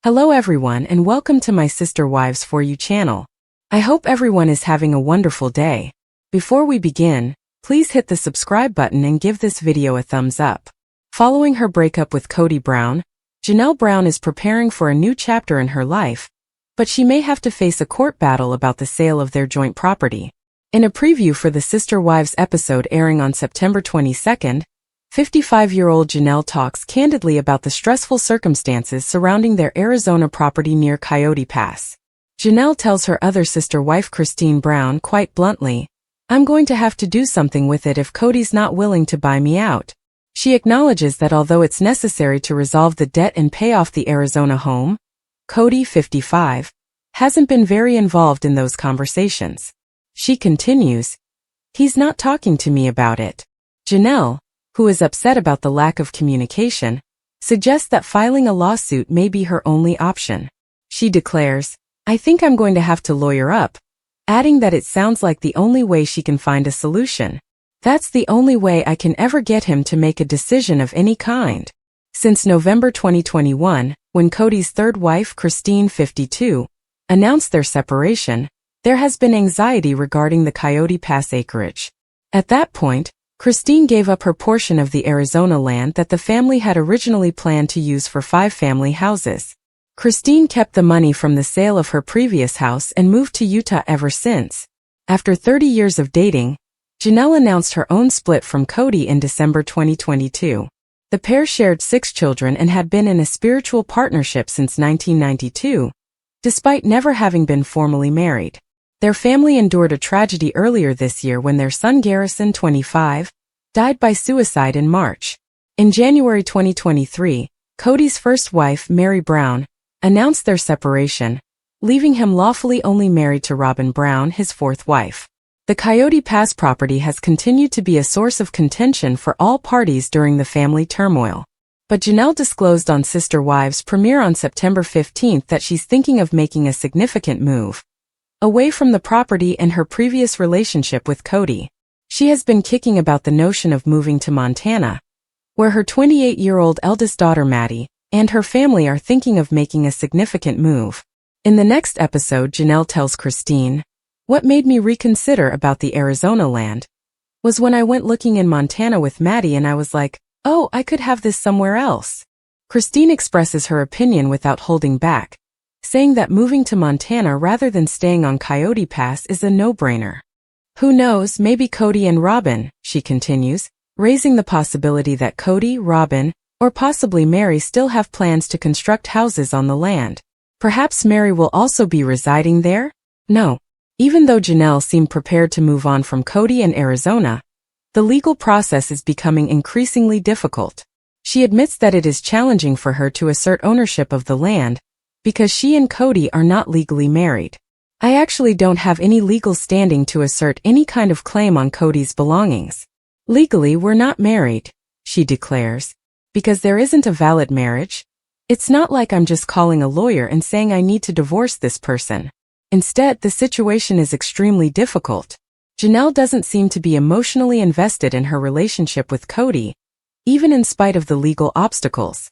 Hello everyone and welcome to my Sister Wives For You channel. I hope everyone is having a wonderful day. Before we begin, please hit the subscribe button and give this video a thumbs up. Following her breakup with Kody Brown, Janelle Brown is preparing for a new chapter in her life, but she may have to face a court battle about the sale of their joint property. In a preview for the Sister Wives episode airing on September 22nd, 55-year-old Janelle talks candidly about the stressful circumstances surrounding their Arizona property near Coyote Pass. Janelle tells her other sister wife Christine Brown quite bluntly, "I'm going to have to do something with it if Kody's not willing to buy me out." She acknowledges that although it's necessary to resolve the debt and pay off the Arizona home, Kody, 55, hasn't been very involved in those conversations. She continues, "He's not talking to me about it." Janelle, who is upset about the lack of communication, suggests that filing a lawsuit may be her only option. She declares, "I think I'm going to have to lawyer up," adding that it sounds like the only way she can find a solution. "That's the only way I can ever get him to make a decision of any kind." Since November 2021, when Kody's third wife, Christine, 52, announced their separation, there has been anxiety regarding the Coyote Pass acreage. At that point, Christine gave up her portion of the Arizona land that the family had originally planned to use for 5 family houses. Christine kept the money from the sale of her previous house and moved to Utah ever since. After 30 years of dating, Janelle announced her own split from Kody in December 2022. The pair shared 6 children and had been in a spiritual partnership since 1992, despite never having been formally married. Their family endured a tragedy earlier this year when their son Garrison, 25, died by suicide in March. In January 2023, Kody's first wife, Mary Brown, announced their separation, leaving him lawfully only married to Robyn Brown, his 4th wife. The Coyote Pass property has continued to be a source of contention for all parties during the family turmoil. But Janelle disclosed on Sister Wives premiere on September 15 that she's thinking of making a significant move away from the property and her previous relationship with Kody. She has been kicking about the notion of moving to Montana, where her 28-year-old eldest daughter Maddie and her family are thinking of making a significant move. In the next episode, Janelle tells Christine, "What made me reconsider about the Arizona land was when I went looking in Montana with Maddie and I was like, oh, I could have this somewhere else." Christine expresses her opinion without holding back, saying that moving to Montana rather than staying on Coyote Pass is a no-brainer. "Who knows, maybe Kody and Robyn," she continues, raising the possibility that Kody, Robyn, or possibly Mary still have plans to construct houses on the land. Perhaps Mary will also be residing there? No. Even though Janelle seemed prepared to move on from Kody and Arizona, the legal process is becoming increasingly difficult. She admits that it is challenging for her to assert ownership of the land, because she and Kody are not legally married. "I actually don't have any legal standing to assert any kind of claim on Kody's belongings. Legally, we're not married," she declares, "because there isn't a valid marriage. It's not like I'm just calling a lawyer and saying I need to divorce this person. Instead, the situation is extremely difficult." Janelle doesn't seem to be emotionally invested in her relationship with Kody, even in spite of the legal obstacles.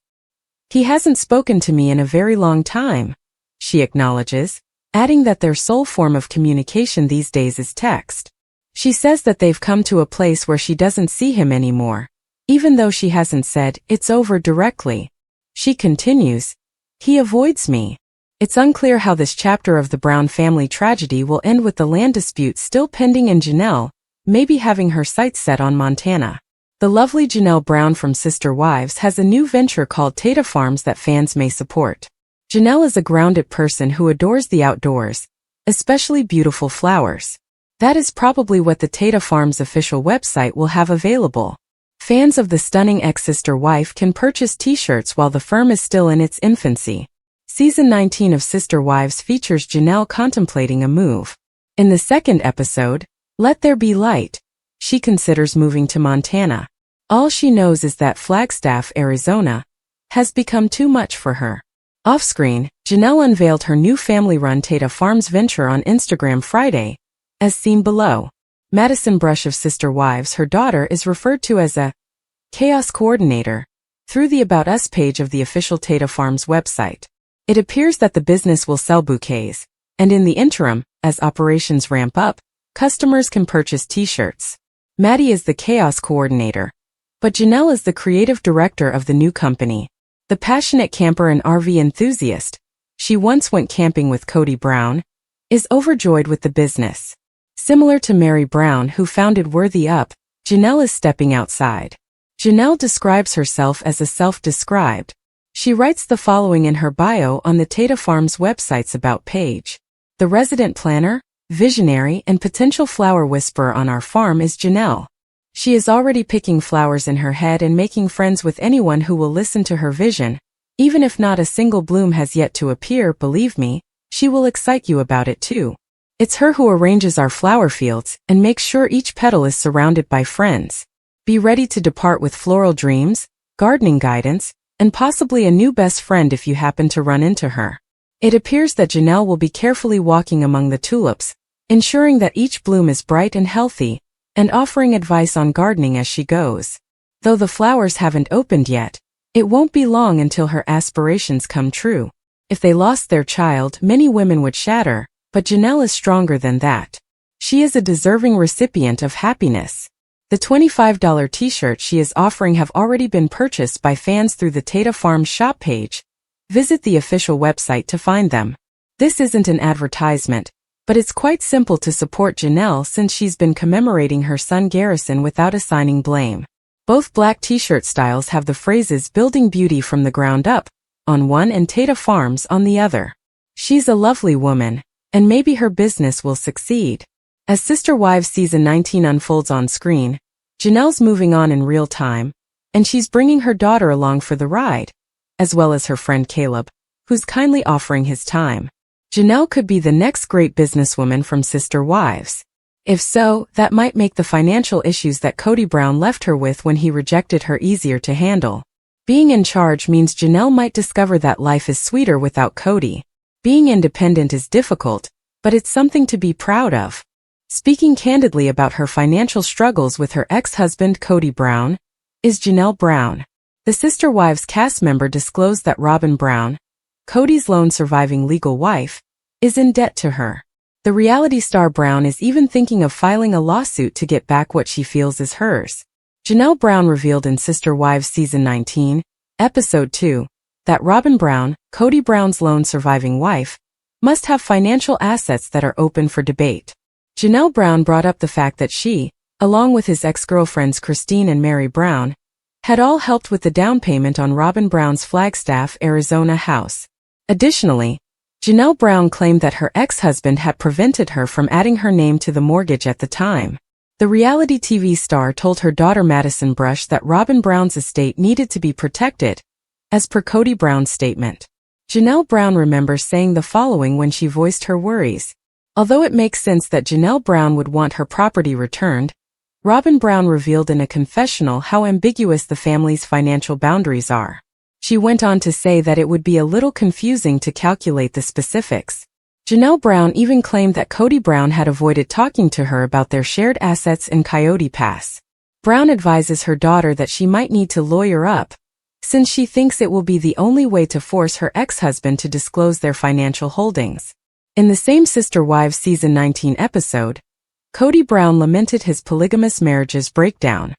"He hasn't spoken to me in a very long time," she acknowledges, adding that their sole form of communication these days is text. She says that they've come to a place where she doesn't see him anymore, even though she hasn't said, "It's over" directly. She continues, "He avoids me." It's unclear how this chapter of the Brown family tragedy will end, with the land dispute still pending and Janelle maybe having her sights set on Montana. The lovely Janelle Brown from Sister Wives has a new venture called Tata Farms that fans may support. Janelle is a grounded person who adores the outdoors, especially beautiful flowers. That is probably what the Tata Farms official website will have available. Fans of the stunning ex-sister wife can purchase t-shirts while the firm is still in its infancy. Season 19 of Sister Wives features Janelle contemplating a move. In the second episode, Let There Be Light, she considers moving to Montana. All she knows is that Flagstaff, Arizona, has become too much for her. Off-screen, Janelle unveiled her new family-run Tata Farms venture on Instagram Friday, as seen below. Madison Brush of Sister Wives, her daughter, is referred to as a chaos coordinator through the About Us page of the official Tata Farms website. It appears that the business will sell bouquets, and in the interim, as operations ramp up, customers can purchase t-shirts. Maddie is the chaos coordinator, but Janelle is the creative director of the new company. The passionate camper and RV enthusiast, she once went camping with Kody Brown, is overjoyed with the business. Similar to Mary Brown, who founded Worthy Up, Janelle is stepping outside. Janelle describes herself as a self-described. She writes the following in her bio on the Tata Farms website's About page. The resident planner, visionary, and potential flower whisperer on our farm is Janelle. She is already picking flowers in her head and making friends with anyone who will listen to her vision. Even if not a single bloom has yet to appear, believe me, she will excite you about it too. It's her who arranges our flower fields and makes sure each petal is surrounded by friends. Be ready to depart with floral dreams, gardening guidance, and possibly a new best friend if you happen to run into her. It appears that Janelle will be carefully walking among the tulips, ensuring that each bloom is bright and healthy, and offering advice on gardening as she goes. Though the flowers haven't opened yet, it won't be long until her aspirations come true. If they lost their child, many women would shatter, but Janelle is stronger than that. She is a deserving recipient of happiness. The $25 t-shirt she is offering have already been purchased by fans through the Tata Farms shop page. Visit the official website to find them. This isn't an advertisement, but it's quite simple to support Janelle since she's been commemorating her son Garrison without assigning blame. Both black t-shirt styles have the phrases "Building Beauty from the Ground Up" on one and Tata Farms on the other. She's a lovely woman, and maybe her business will succeed. As Sister Wives season 19 unfolds on screen, Janelle's moving on in real time, and she's bringing her daughter along for the ride, as well as her friend Caleb, who's kindly offering his time. Janelle could be the next great businesswoman from Sister Wives. If so, that might make the financial issues that Kody Brown left her with when he rejected her easier to handle. Being in charge means Janelle might discover that life is sweeter without Kody. Being independent is difficult, but it's something to be proud of. Speaking candidly about her financial struggles with her ex-husband Kody Brown, is Janelle Brown. The Sister Wives cast member disclosed that Robyn Brown, Kody's lone surviving legal wife, is in debt to her. The reality star Brown is even thinking of filing a lawsuit to get back what she feels is hers. Janelle Brown revealed in Sister Wives season 19, episode 2, that Robyn Brown, Kody Brown's lone surviving wife, must have financial assets that are open for debate. Janelle Brown brought up the fact that she, along with his ex-girlfriends Christine and Mary Brown, had all helped with the down payment on Robyn Brown's Flagstaff, Arizona house. Additionally, Janelle Brown claimed that her ex-husband had prevented her from adding her name to the mortgage at the time. The reality TV star told her daughter Madison Brush that Robyn Brown's estate needed to be protected, as per Kody Brown's statement. Janelle Brown remembers saying the following when she voiced her worries. Although it makes sense that Janelle Brown would want her property returned, Robyn Brown revealed in a confessional how ambiguous the family's financial boundaries are. She went on to say that it would be a little confusing to calculate the specifics. Janelle Brown even claimed that Kody Brown had avoided talking to her about their shared assets in Coyote Pass. Brown advises her daughter that she might need to lawyer up, since she thinks it will be the only way to force her ex-husband to disclose their financial holdings. In the same Sister Wives season 19 episode, Kody Brown lamented his polygamous marriage's breakdown.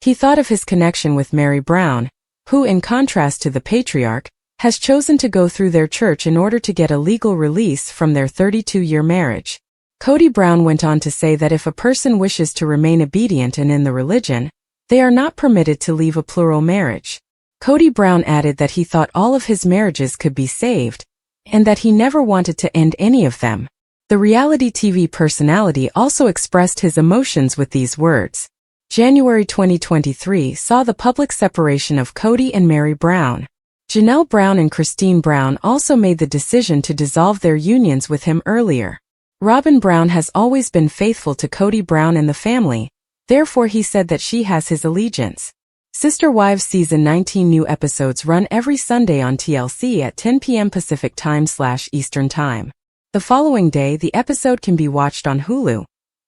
He thought of his connection with Mary Brown, who, in contrast to the patriarch, has chosen to go through their church in order to get a legal release from their 32-year marriage. Kody Brown went on to say that if a person wishes to remain obedient and in the religion, they are not permitted to leave a plural marriage. Kody Brown added that he thought all of his marriages could be saved, and that he never wanted to end any of them. The reality TV personality also expressed his emotions with these words. January 2023 saw the public separation of Kody and Mary Brown. Janelle Brown and Christine Brown also made the decision to dissolve their unions with him earlier. Robyn Brown has always been faithful to Kody Brown and the family, therefore he said that she has his allegiance. Sister Wives season 19 new episodes run every Sunday on TLC at 10 p.m. Pacific Time/Eastern Time. The following day the episode can be watched on Hulu,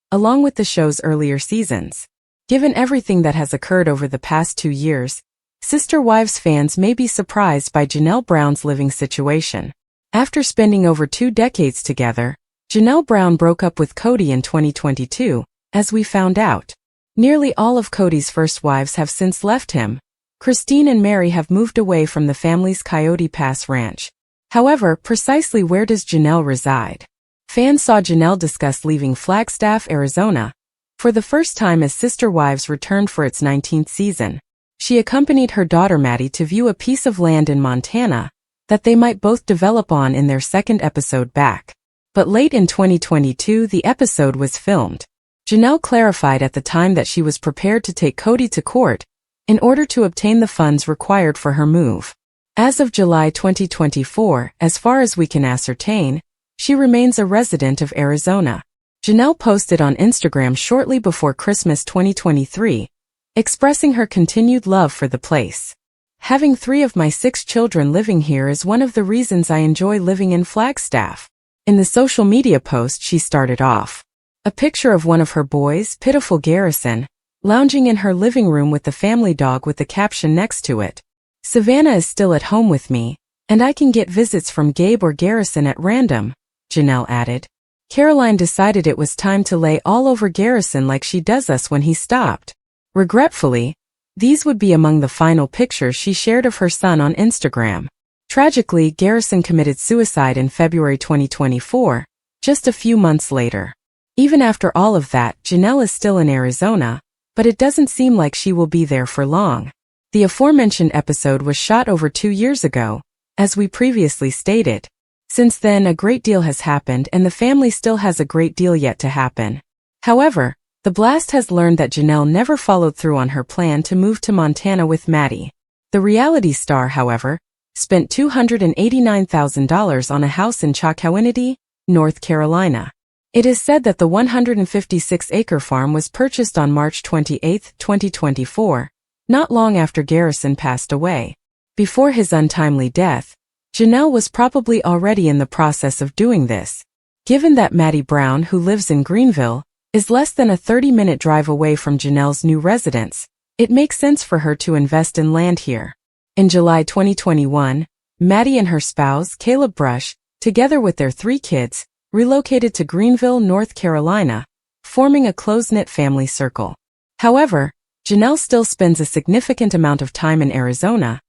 along with the show's earlier seasons. Given everything that has occurred over the past 2 years, Sister Wives fans may be surprised by Janelle Brown's living situation. After spending over 2 decades together, Janelle Brown broke up with Kody in 2022, as we found out. Nearly all of Kody's first wives have since left him. Christine and Mary have moved away from the family's Coyote Pass ranch. However, precisely where does Janelle reside? Fans saw Janelle discuss leaving Flagstaff, Arizona, for the first time as Sister Wives returned for its 19th season. She accompanied her daughter Maddie to view a piece of land in Montana that they might both develop on in their second episode back. But late in 2022 the episode was filmed. Janelle clarified at the time that she was prepared to take Kody to court in order to obtain the funds required for her move. As of July 2024, as far as we can ascertain, she remains a resident of Arizona. Janelle posted on Instagram shortly before Christmas 2023, expressing her continued love for the place. Having 3 of my 6 children living here is one of the reasons I enjoy living in Flagstaff. In the social media post she started off. A picture of one of her boys, pitiful Garrison, lounging in her living room with the family dog with the caption next to it. Savannah is still at home with me, and I can get visits from Gabe or Garrison at random, Janelle added. Caroline decided it was time to lay all over Garrison like she does us when he stopped. Regretfully, these would be among the final pictures she shared of her son on Instagram. Tragically, Garrison committed suicide in February 2024, just a few months later. Even after all of that, Janelle is still in Arizona, but it doesn't seem like she will be there for long. The aforementioned episode was shot over 2 years ago, as we previously stated. Since then, a great deal has happened and the family still has a great deal yet to happen. However, the Blast has learned that Janelle never followed through on her plan to move to Montana with Maddie. The reality star, however, spent $289,000 on a house in Chocowinity, North Carolina. It is said that the 156-acre farm was purchased on March 28, 2024, not long after Garrison passed away. Before his untimely death, Janelle was probably already in the process of doing this. Given that Maddie Brown, who lives in Greenville, is less than a 30-minute drive away from Janelle's new residence, it makes sense for her to invest in land here. In July 2021, Maddie and her spouse, Caleb Brush, together with their 3 kids, relocated to Greenville, North Carolina, forming a close-knit family circle. However, Janelle still spends a significant amount of time in Arizona,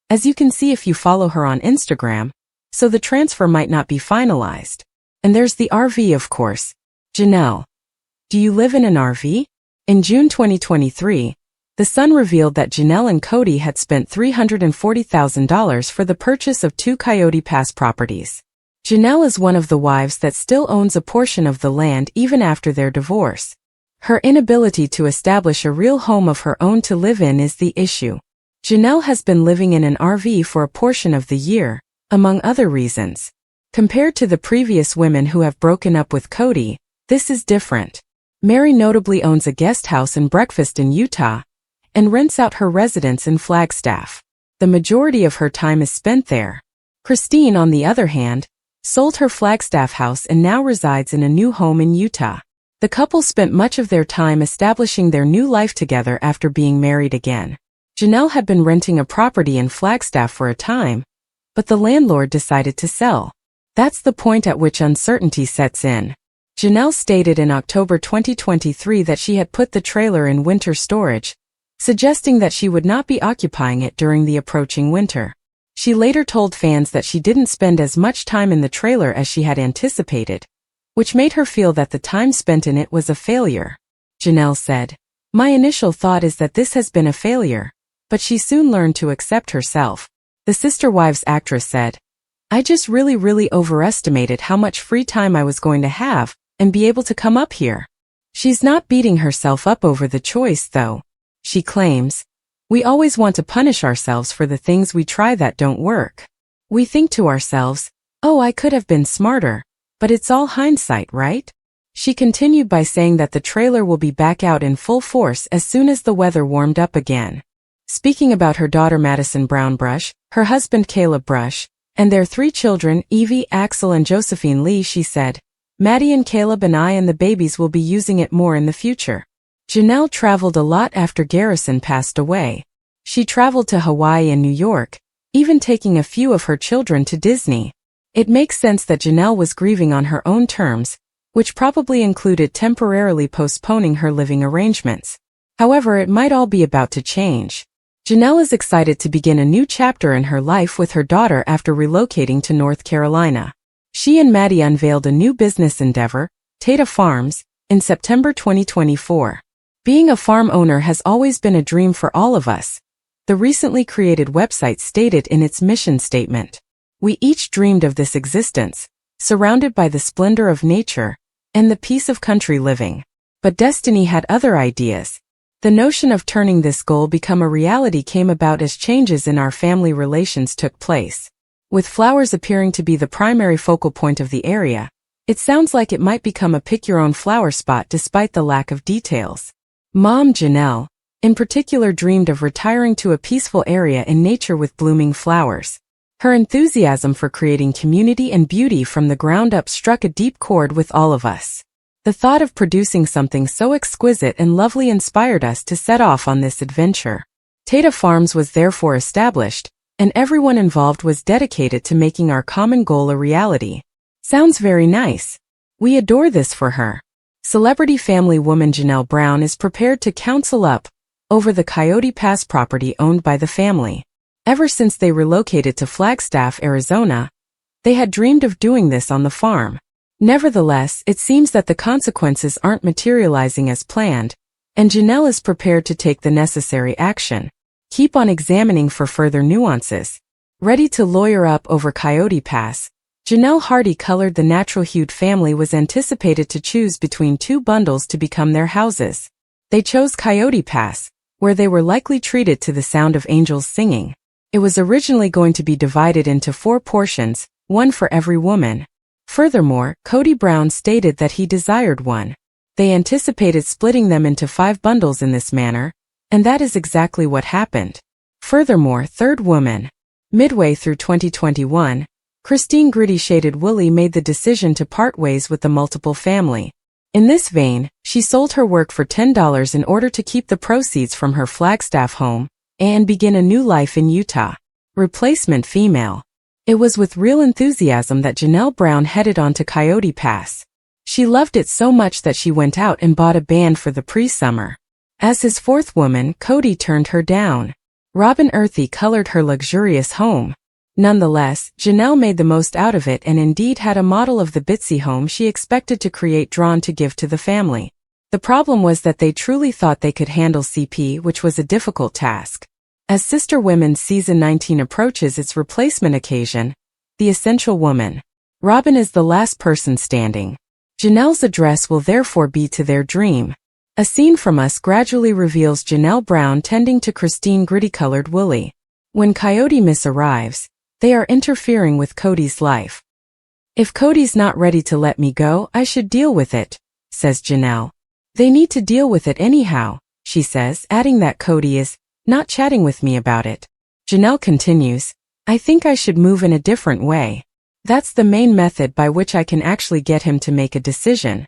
as you can see if you follow her on Instagram, so the transfer might not be finalized. And there's the RV, of course. Janelle, do you live in an RV? In June 2023, The Sun revealed that Janelle and Kody had spent $340,000 for the purchase of 2 Coyote Pass properties. Janelle is one of the wives that still owns a portion of the land even after their divorce. Her inability to establish a real home of her own to live in is the issue. Janelle has been living in an RV for a portion of the year, among other reasons. Compared to the previous women who have broken up with Kody, this is different. Mary notably owns a guest house and breakfast in Utah, and rents out her residence in Flagstaff. The majority of her time is spent there. Christine, on the other hand, sold her Flagstaff house and now resides in a new home in Utah. The couple spent much of their time establishing their new life together after being married again. Janelle had been renting a property in Flagstaff for a time, but the landlord decided to sell. That's the point at which uncertainty sets in. Janelle stated in October 2023 that she had put the trailer in winter storage, suggesting that she would not be occupying it during the approaching winter. She later told fans that she didn't spend as much time in the trailer as she had anticipated, which made her feel that the time spent in it was a failure. Janelle said, "My initial thought is that this has been a failure, but she soon learned to accept herself." The Sister Wives actress said, "I just really overestimated how much free time I was going to have and be able to come up here." She's not beating herself up over the choice, though. She claims, "We always want to punish ourselves for the things we try that don't work. We think to ourselves, oh, I could have been smarter, but it's all hindsight, right?" She continued by saying that the trailer will be back out in full force as soon as the weather warmed up again. Speaking about her daughter Madison Brown Brush, her husband Caleb Brush, and their 3 children, Evie, Axel and Josephine Lee, she said, "Maddie and Caleb and I and the babies will be using it more in the future." Janelle traveled a lot after Garrison passed away. She traveled to Hawaii and New York, even taking a few of her children to Disney. It makes sense that Janelle was grieving on her own terms, which probably included temporarily postponing her living arrangements. However, it might all be about to change. Janelle is excited to begin a new chapter in her life with her daughter after relocating to North Carolina. She and Maddie unveiled a new business endeavor, Tata Farms, in September 2024. Being a farm owner has always been a dream for all of us, the recently created website stated in its mission statement. We each dreamed of this existence, surrounded by the splendor of nature and the peace of country living. But destiny had other ideas. The notion of turning this goal become a reality came about as changes in our family relations took place. With flowers appearing to be the primary focal point of the area, it sounds like it might become a pick-your-own flower spot despite the lack of details. Mom Janelle, in particular, dreamed of retiring to a peaceful area in nature with blooming flowers. Her enthusiasm for creating community and beauty from the ground up struck a deep chord with all of us. The thought of producing something so exquisite and lovely inspired us to set off on this adventure. Tata Farms was therefore established, and everyone involved was dedicated to making our common goal a reality. Sounds very nice. We adore this for her. Celebrity family woman Janelle Brown is prepared to counsel up over the Coyote Pass property owned by the family. Ever since they relocated to Flagstaff, Arizona, they had dreamed of doing this on the farm. Nevertheless, it seems that the consequences aren't materializing as planned, and Janelle is prepared to take the necessary action. Keep on examining for further nuances. Ready to lawyer up over Coyote Pass, Janelle Hardy-colored the natural-hued family was anticipated to choose between two bundles to become their houses. They chose Coyote Pass, where they were likely treated to the sound of angels singing. It was originally going to be divided into 4 portions, one for every woman. Furthermore, Kody Brown stated that he desired one. They anticipated splitting them into 5 bundles in this manner, and that is exactly what happened. Furthermore, third woman. Midway through 2021, Christine Gritty Shaded Willie made the decision to part ways with the multiple family. In this vein, she sold her work for $10 in order to keep the proceeds from her Flagstaff home and begin a new life in Utah. Replacement female. It was with real enthusiasm that Janelle Brown headed on to Coyote Pass. She loved it so much that she went out and bought a band for the pre-summer. As his fourth woman, Kody turned her down. Robyn earthy colored her luxurious home. Nonetheless, Janelle made the most out of it and indeed had a model of the Bitsy home she expected to create drawn to give to the family. The problem was that they truly thought they could handle CP, which was a difficult task. As Sister Women's Season 19 approaches its replacement occasion, the essential woman, Robyn is the last person standing. Janelle's address will therefore be to their dream. A scene from Us gradually reveals Janelle Brown tending to Christine Gritty-colored Willie. When Coyote Miss arrives, they are interfering with Kody's life. If Kody's not ready to let me go, I should deal with it, says Janelle. They need to deal with it anyhow, she says, adding that Kody is not chatting with me about it. Janelle continues, I think I should move in a different way. That's the main method by which I can actually get him to make a decision.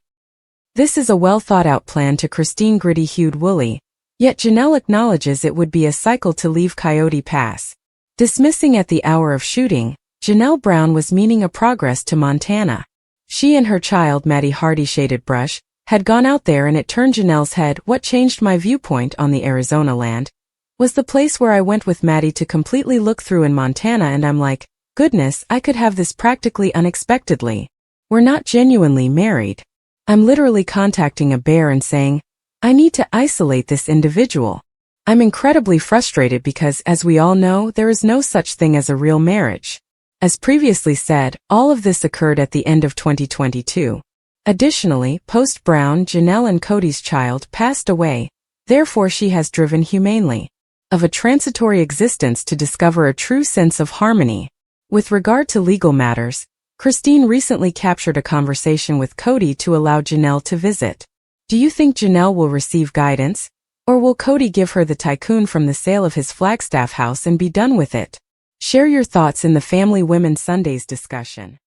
This is a well-thought-out plan to Christine Gritty-hued Willie, yet Janelle acknowledges it would be a cycle to leave Coyote Pass. Dismissing at the hour of shooting, Janelle Brown was meaning a progress to Montana. She and her child Maddie Hardy Shaded Brush had gone out there, and it turned Janelle's head. What changed my viewpoint on the Arizona land was the place where I went with Maddie to completely look through in Montana, and I'm like, goodness, I could have this practically unexpectedly. We're not genuinely married. I'm literally contacting a bear and saying, I need to isolate this individual. I'm incredibly frustrated because, as we all know, there is no such thing as a real marriage. As previously said, all of this occurred at the end of 2022. Additionally, post-Brown, Janelle and Kody's child passed away, therefore she has driven humanely of a transitory existence to discover a true sense of harmony. With regard to legal matters, Christine recently captured a conversation with Kody to allow Janelle to visit. Do you think Janelle will receive guidance, or will Kody give her the tycoon from the sale of his Flagstaff house and be done with it? Share your thoughts in the Family Women Sundays discussion.